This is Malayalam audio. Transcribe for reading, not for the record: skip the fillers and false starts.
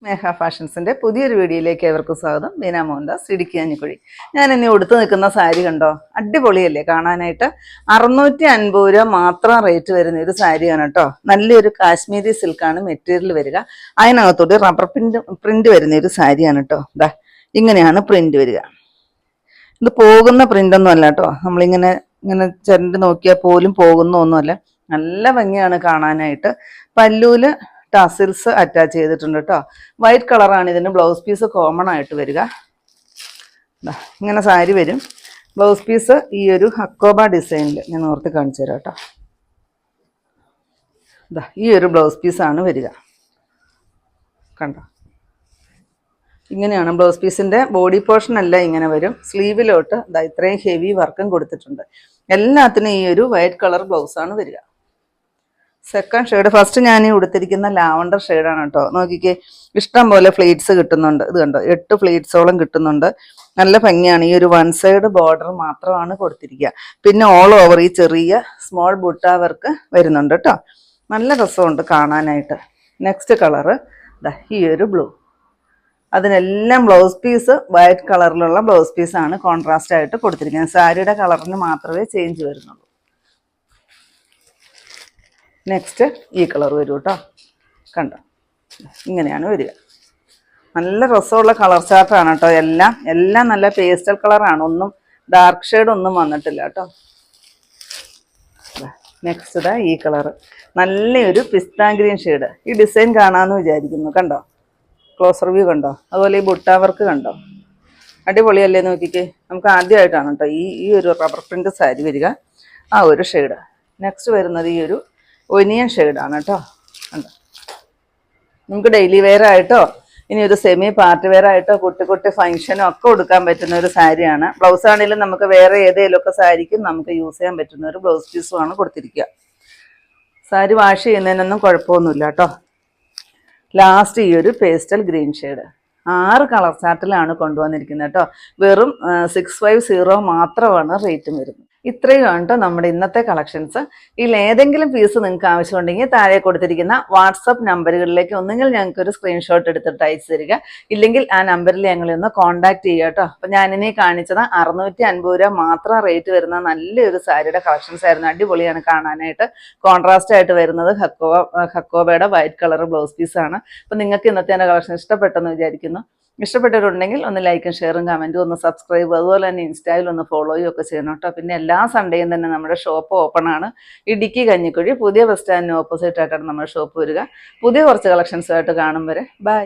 മേഘ ഫാഷൻസിൻ്റെ പുതിയൊരു വീഡിയോയിലേക്ക് ഏവർക്കും സ്വാഗതം. ബീന മോഹൻദാസ്, ഇടുക്കി അഞ്ഞിക്കുഴി. ഞാൻ ഇനി ഉടുത്ത് നിൽക്കുന്ന സാരി കണ്ടോ, അടിപൊളിയല്ലേ കാണാനായിട്ട്. 650 രൂപ മാത്രം റേറ്റ് വരുന്ന ഒരു സാരിയാണ് കേട്ടോ. നല്ലൊരു കാശ്മീരി സിൽക്കാണ് മെറ്റീരിയൽ വരിക. അതിനകത്തോട്ട് റബ്ബർ പ്രിന്റ് വരുന്ന ഒരു സാരിയാണ് കേട്ടോ. ഇതാ ഇങ്ങനെയാണ് പ്രിന്റ് വരിക. ഇത് പോകുന്ന പ്രിൻ്റൊന്നും അല്ല കേട്ടോ. നമ്മളിങ്ങനെ ഇങ്ങനെ ചരണ്ട് നോക്കിയാൽ പോലും പോകുന്ന ഒന്നുമല്ല. നല്ല ഭംഗിയാണ് കാണാനായിട്ട്. പല്ലൂല് ടസിൽസ് അറ്റാച്ച് ചെയ്തിട്ടുണ്ട് കേട്ടോ. വൈറ്റ് കളറാണ് ഇതിന് ബ്ലൗസ് പീസ് കോമൺ ആയിട്ട് വരിക. ഇങ്ങനെ സാരി വരും. ബ്ലൗസ് പീസ് ഈ ഒരു ഹക്കോബ ഡിസൈനിൽ ഞാൻ ഓർത്ത് കാണിച്ചു തരാം കേട്ടോ. ഈ ഒരു ബ്ലൗസ് പീസാണ് വരിക. കണ്ടോ, ഇങ്ങനെയാണ് ബ്ലൗസ് പീസിൻ്റെ ബോഡി പോർഷൻ എല്ലാം ഇങ്ങനെ വരും. സ്ലീവിലോട്ട് ഇത്രയും ഹെവി വർക്കും കൊടുത്തിട്ടുണ്ട്. എല്ലാത്തിനും ഈ ഒരു വൈറ്റ് കളർ ബ്ലൗസാണ് വരിക. സെക്കൻഡ് ഷെയ്ഡ്, ഫസ്റ്റ് ഞാൻ ഈ ഉടുത്തിരിക്കുന്ന ലാവണ്ടർ ഷെയ്ഡാണ് കേട്ടോ. നോക്കിക്കേ, ഇഷ്ടം പോലെ ഫ്ലീറ്റ്സ് കിട്ടുന്നുണ്ട്. ഇത് കണ്ടോ, 8 ഫ്ലീറ്റ്സോളം കിട്ടുന്നുണ്ട്. നല്ല ഭംഗിയാണ്. ഈ ഒരു വൺ സൈഡ് ബോർഡർ മാത്രമാണ് കൊടുത്തിരിക്കുക. പിന്നെ ഓൾ ഓവർ ഈ ചെറിയ സ്മോൾ ബുട്ട വർക്ക് വരുന്നുണ്ട് കേട്ടോ. നല്ല രസമുണ്ട് കാണാനായിട്ട്. നെക്സ്റ്റ് കളറ് ഈ ഒരു ബ്ലൂ. അതിനെല്ലാം ബ്ലൗസ് പീസ് വൈറ്റ് കളറിലുള്ള ബ്ലൗസ് പീസാണ് കോൺട്രാസ്റ്റ് ആയിട്ട് കൊടുത്തിരിക്കുന്നത്. സാരിയുടെ കളറിന് മാത്രമേ ചേഞ്ച് വരുന്നുള്ളൂ. നെക്സ്റ്റ് ഈ കളർ വരും കേട്ടോ. കണ്ടോ, ഇങ്ങനെയാണ് വരിക. നല്ല രസമുള്ള കളർ ചാർട്ടാണ് കേട്ടോ. എല്ലാം നല്ല പേസ്റ്റൽ കളറാണ്. ഒന്നും ഡാർക്ക് ഷെയ്ഡ് ഒന്നും വന്നിട്ടില്ല കേട്ടോ. നെക്സ്റ്റ് ഈ കളറ്, നല്ലൊരു പിസ്ത ഗ്രീൻ ഷെയ്ഡ്. ഈ ഡിസൈൻ കാണാമെന്ന് വിചാരിക്കുന്നു. കണ്ടോ, ക്ലോസർ വ്യൂ കണ്ടോ. അതുപോലെ ഈ ബുട്ട വർക്ക് കണ്ടോ, അടിപൊളിയല്ലേ നോക്കിക്കേ. നമുക്ക് ആദ്യമായിട്ടാണ് കേട്ടോ ഈ ഒരു റബ്ബർ പ്രിന്റ് സാരി വരിക. ആ ഒരു ഷെയ്ഡ്. നെക്സ്റ്റ് വരുന്നത് ഈ ഒരു ഒനിയൻ ഷെയ്ഡാണ് കേട്ടോ. കണ്ടോ, നമുക്ക് ഡെയിലി വെയർ ആയിട്ടോ ഇനി ഒരു സെമി പാർട്ടി വെയർ ആയിട്ടോ കുട്ടി ഫംഗ്ഷനോ ഒക്കെ കൊടുക്കാൻ പറ്റുന്ന ഒരു സാരിയാണ്. ബ്ലൗസ് ആണെങ്കിലും നമുക്ക് വേറെ ഏതെങ്കിലുമൊക്കെ സാരിക്കും നമുക്ക് യൂസ് ചെയ്യാൻ പറ്റുന്ന ഒരു ബ്ലൗസ് പീസുമാണ് കൊടുത്തിരിക്കുക. സാരി വാഷ് ചെയ്യുന്നതിനൊന്നും കുഴപ്പമൊന്നുമില്ല കേട്ടോ. ലാസ്റ്റ് ഈ ഒരു പേസ്റ്റൽ ഗ്രീൻ ഷെയ്ഡ് 6 കളർ ചാർട്ടിലാണ് കൊണ്ടുവന്നിരിക്കുന്നത് കേട്ടോ. വെറും 650 മാത്രമാണ് റേറ്റും വരുന്നത്. ഇത്രയുമാണ് കേട്ടോ നമ്മുടെ ഇന്നത്തെ കളക്ഷൻസ്. ഇതിൽ ഏതെങ്കിലും പീസ് നിങ്ങൾക്ക് ആവശ്യമുണ്ടെങ്കിൽ താഴെ കൊടുത്തിരിക്കുന്ന വാട്സപ്പ് നമ്പറുകളിലേക്ക് ഒന്നുകിൽ ഞങ്ങൾക്ക് ഒരു സ്ക്രീൻഷോട്ട് എടുത്തിട്ട് അയച്ചു തരിക, ഇല്ലെങ്കിൽ ആ നമ്പറിൽ ഞങ്ങളെ ഒന്ന് കോൺടാക്ട് ചെയ്യുക കേട്ടോ. അപ്പം ഞാനിനി കാണിച്ചത് 650 രൂപ മാത്രം റേറ്റ് വരുന്ന നല്ലൊരു സാരിയുടെ കളക്ഷൻസ് ആയിരുന്നു. അടിപൊളിയാണ് കാണാനായിട്ട്. കോൺട്രാസ്റ്റ് ആയിട്ട് വരുന്നത് ഹക്കോബയുടെ വൈറ്റ് കളർ ബ്ലൗസ് പീസാണ്. അപ്പം നിങ്ങൾക്ക് ഇന്നത്തെ എൻ്റെ കളക്ഷൻ ഇഷ്ടപ്പെട്ടെന്ന് വിചാരിക്കുന്നു. ഇഷ്ടപ്പെട്ടിട്ടുണ്ടെങ്കിൽ ഒന്ന് ലൈക്കും ഷെയറും കമൻറ്റും ഒന്ന് സബ്സ്ക്രൈബ്, അതുപോലെ തന്നെ ഇൻസ്റ്റയിൽ ഒന്ന് ഫോളോയും ഒക്കെ ചെയ്യണം കേട്ടോ. പിന്നെ എല്ലാ സൺഡേയും തന്നെ നമ്മുടെ ഷോപ്പ് ഓപ്പൺ ആണ്. ഇടുക്കി കഞ്ഞിക്കുഴി പുതിയ ബസ് സ്റ്റാൻഡിന് ഓപ്പോസിറ്റ് ആയിട്ടാണ് നമ്മുടെ ഷോപ്പ് വരിക. പുതിയ കുറച്ച് കളക്ഷൻസുമായിട്ട് കാണും വരെ ബൈ.